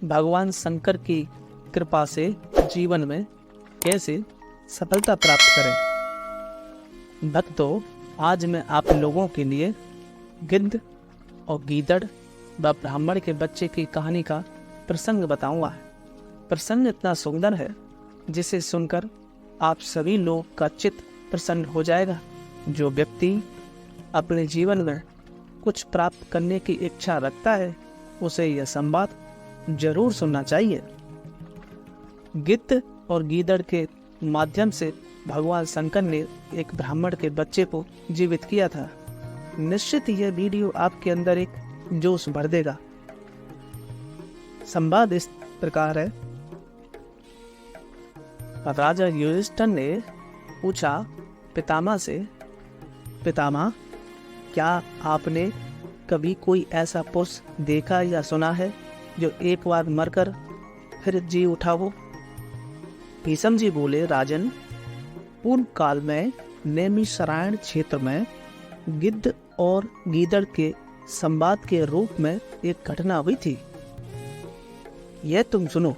भगवान शंकर की कृपा से जीवन में कैसे सफलता प्राप्त करें। भक्तों, आज मैं आप लोगों के लिए गिद्ध और गीदड़ व ब्राह्मण के बच्चे की कहानी का प्रसंग बताऊंगा। प्रसंग इतना सुंदर है जिसे सुनकर आप सभी लोग का चित्त प्रसन्न हो जाएगा। जो व्यक्ति अपने जीवन में कुछ प्राप्त करने की इच्छा रखता है उसे यह संवाद जरूर सुनना चाहिए। गिद्ध और गीदड़ के माध्यम से भगवान शंकर ने एक ब्राह्मण के बच्चे को जीवित किया था। निश्चित यह वीडियो आपके अंदर एक जोश भर देगा। संवाद इस प्रकार है। राजा युधिष्ठिर ने पूछा पितामह से, पितामह, क्या आपने कभी कोई ऐसा पुरुष देखा या सुना है जो एक बार मरकर फिर जी उठा हो? भीष्म जी बोले, राजन, पूर्व काल में नैमिषारण्य क्षेत्र में गिद्ध और गीदड़ के संवाद के रूप में एक घटना हुई थी। यह तुम सुनो।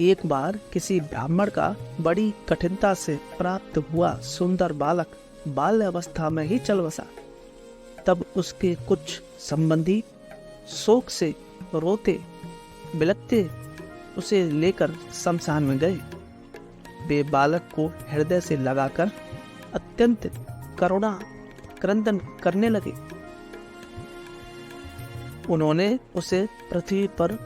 एक बार किसी ब्राह्मण का बड़ी कठिनता से प्राप्त हुआ सुंदर बालक बाल्यावस्था में ही चल बसा। तब उसके कुछ संबंधी शोक से रोते बिलखते उसे लेकर शमशान में गए। वे बालक को हृदय से लगाकर अत्यंत करुणा क्रंदन करने लगे। उन्होंने उसे पृथ्वी पर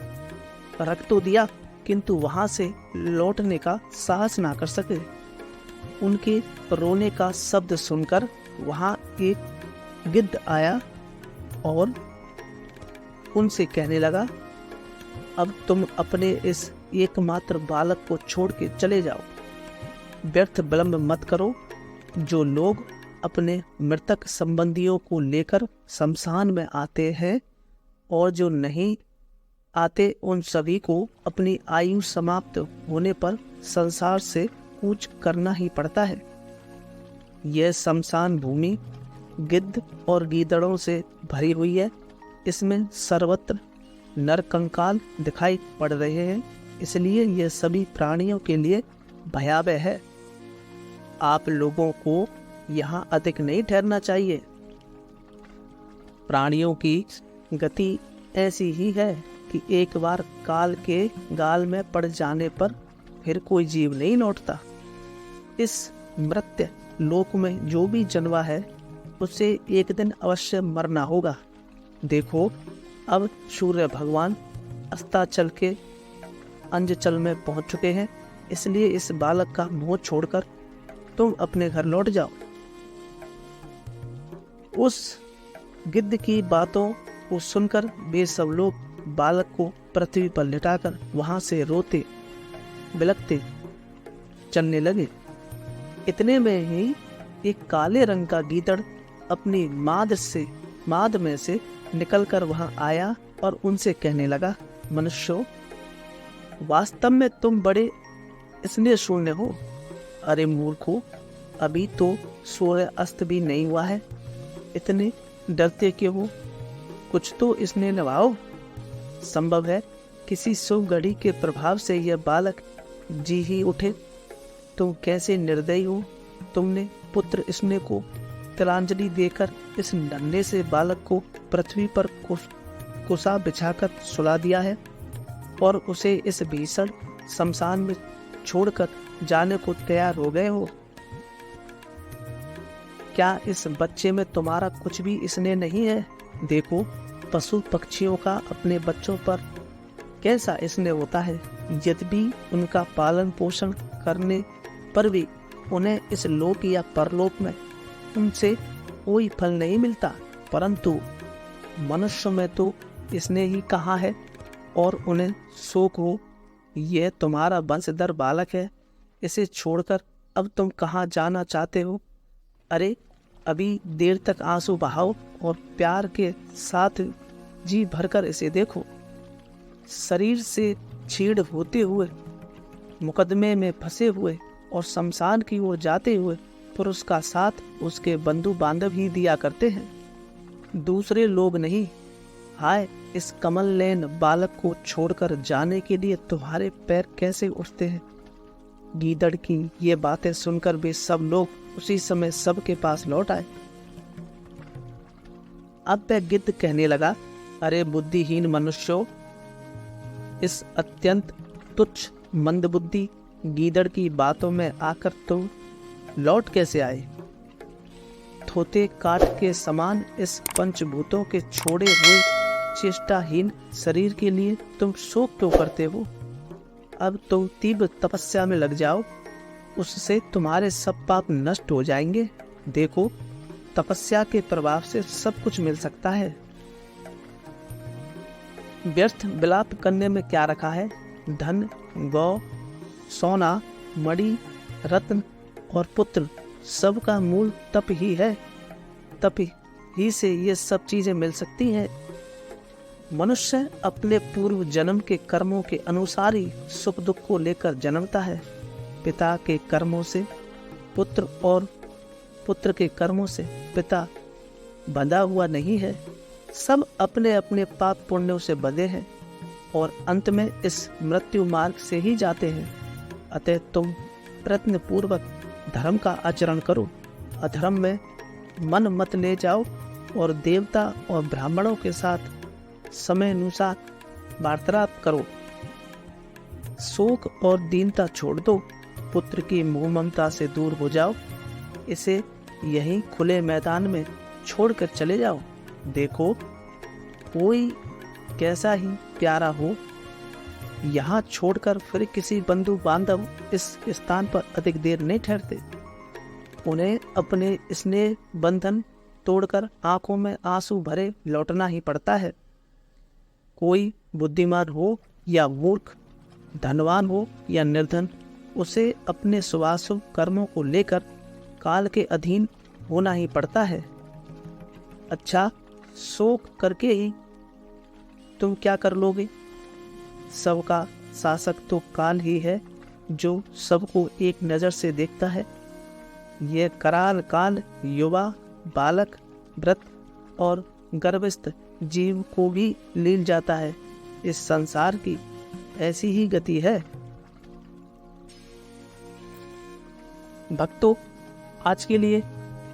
रख तो दिया, किंतु वहां से लौटने का साहस ना कर सके। उनके रोने का शब्द सुनकर वहां एक गिद्ध आया और उनसे कहने लगा, अब तुम अपने इस एकमात्र बालक को छोड़ के चले जाओ। व्यर्थ विलंब मत करो। जो लोग अपने मृतक संबंधियों को लेकर शमशान में आते हैं और जो नहीं आते, उन सभी को अपनी आयु समाप्त होने पर संसार से कूच करना ही पड़ता है। यह शमशान भूमि गिद्ध और गीदड़ों से भरी हुई है। इसमें सर्वत्र नरकंकाल दिखाई पड़ रहे हैं, इसलिए यह सभी प्राणियों के लिए भयावह है। आप लोगों को यहाँ अधिक नहीं ठहरना चाहिए। प्राणियों की गति ऐसी ही है कि एक बार काल के गाल में पड़ जाने पर फिर कोई जीव नहीं लौटता। इस मृत्यु लोक में जो भी जन्मा है उसे एक दिन अवश्य मरना होगा। देखो, अब सूर्य भगवान अस्ताचल के अंजचल में पहुंच चुके हैं, इसलिए इस बालक का मोह छोड़कर तुम अपने घर लौट जाओ। उस गिद्ध की बातों को सुनकर वे सब लोग बालक को पृथ्वी पर लिटाकर वहां से रोते बिलखते चलने लगे। इतने में ही एक काले रंग का गीदड़ अपनी माद में से निकलकर वहां आया और उनसे कहने लगा, मनुष्यों, वास्तव में तुम बड़े स्नेह शून्य हो। अरे मूर्खों, अभी तो सूर्य अस्त भी नहीं हुआ है, इतने डरते क्यों हो? कुछ तो स्नेह निभाओ। संभव है किसी शुभ घड़ी के प्रभाव से यह बालक जी ही उठे। तुम कैसे निर्दयी हो। तुमने पुत्र स्नेह को तिलांजलि देकर इस नन्हे से बालक को पृथ्वी पर कुसा बिछाकर सुला दिया है और उसे इस भीषण शमशान में छोड़कर जाने को तैयार हो गए हो। क्या इस बच्चे में तुम्हारा कुछ भी स्नेह नहीं है? देखो, पशु पक्षियों का अपने बच्चों पर कैसा स्नेह होता है। यद्यपि उनका पालन पोषण करने पर भी उन्हें इस लोक या परलोक में उनसे कोई फल नहीं मिलता, परंतु मनुष्य में तो स्नेह ही कहाँ है और उन्हें शोक हो। यह तुम्हारा वंशधर बालक है, इसे छोड़कर अब तुम कहाँ जाना चाहते हो? अरे, अभी देर तक आंसू बहाओ और प्यार के साथ जी भरकर इसे देखो। शरीर से छीड़ होते हुए, मुकदमे में फंसे हुए और शमशान की ओर जाते हुए पुरुष का साथ उसके बंधु बांधव ही दिया करते हैं, दूसरे लोग नहीं। हाय, इस कमल नयन बालक को छोड़कर जाने के लिए तुम्हारे पैर कैसे उठते हैं। गीदड़ की ये बातें सुनकर भी सब लोग उसी समय सबके पास लौट आए। अब वह गिद्ध कहने लगा, अरे बुद्धिहीन मनुष्यों, इस अत्यंत तुच्छ मंदबुद्धि गीदड़ की बातों में आकर तुम लौट कैसे आए। थोते काट के समान इस पंचभूतों के छोड़े हुए चेष्टाहीन शरीर के लिए तुम शोक क्यों करते हो। अब तुम तीव्र तपस्या में लग जाओ, उससे तुम्हारे सब पाप नष्ट हो जाएंगे। देखो, तपस्या के प्रभाव से सब कुछ मिल सकता है। व्यर्थ विलाप करने में क्या रखा है। धन, गौ, सोना, मणि, रत्न और पुत्र, सब का मूल तप ही है। तप ही से ये सब चीजें मिल सकती हैं। मनुष्य अपने पूर्व जन्म के कर्मों के अनुसार ही सुख दुख को लेकर जन्मता है। पिता के कर्मों से पुत्र और पुत्र के कर्मों से पिता बंधा हुआ नहीं है। सब अपने अपने पाप पुण्यों से बंधे हैं और अंत में इस मृत्यु मार्ग से ही जाते हैं। अतः तुम प्रयत्न पूर्वक धर्म का आचरण करो, अधर्म में मन मत ले जाओ और देवता और ब्राह्मणों के साथ समय अनुसार वार्तालाप करो। शोक और दीनता छोड़ दो, पुत्र की मोह ममता से दूर हो जाओ, इसे यहीं खुले मैदान में छोड़कर चले जाओ। देखो, कोई कैसा ही प्यारा हो, यहाँ छोड़कर फिर किसी बंधु बांधव इस स्थान पर अधिक देर नहीं ठहरते। उन्हें अपने स्नेह बंधन तोड़कर आंखों में आंसू भरे लौटना ही पड़ता है। कोई बुद्धिमान हो या मूर्ख, धनवान हो या निर्धन, उसे अपने शुभाशुभ कर्मों को लेकर काल के अधीन होना ही पड़ता है। अच्छा, शोक करके ही तुम क्या कर लोगे। सबका शासक तो काल ही है, जो सबको एक नज़र से देखता है। यह कराल काल युवा, बालक, वृद्ध और गर्भस्थ जीव को भी लील जाता है। इस संसार की ऐसी ही गति है। भक्तों, आज के लिए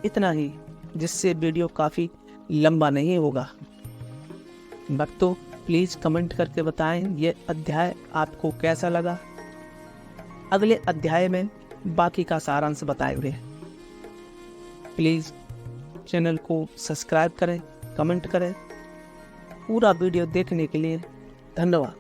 इतना ही, जिससे वीडियो काफ़ी लंबा नहीं होगा। भक्तों, प्लीज़ कमेंट करके बताएं ये अध्याय आपको कैसा लगा। अगले अध्याय में बाकी का सारांश बताएंगे। प्लीज़ चैनल को सब्सक्राइब करें, कमेंट करें। पूरा वीडियो देखने के लिए धन्यवाद।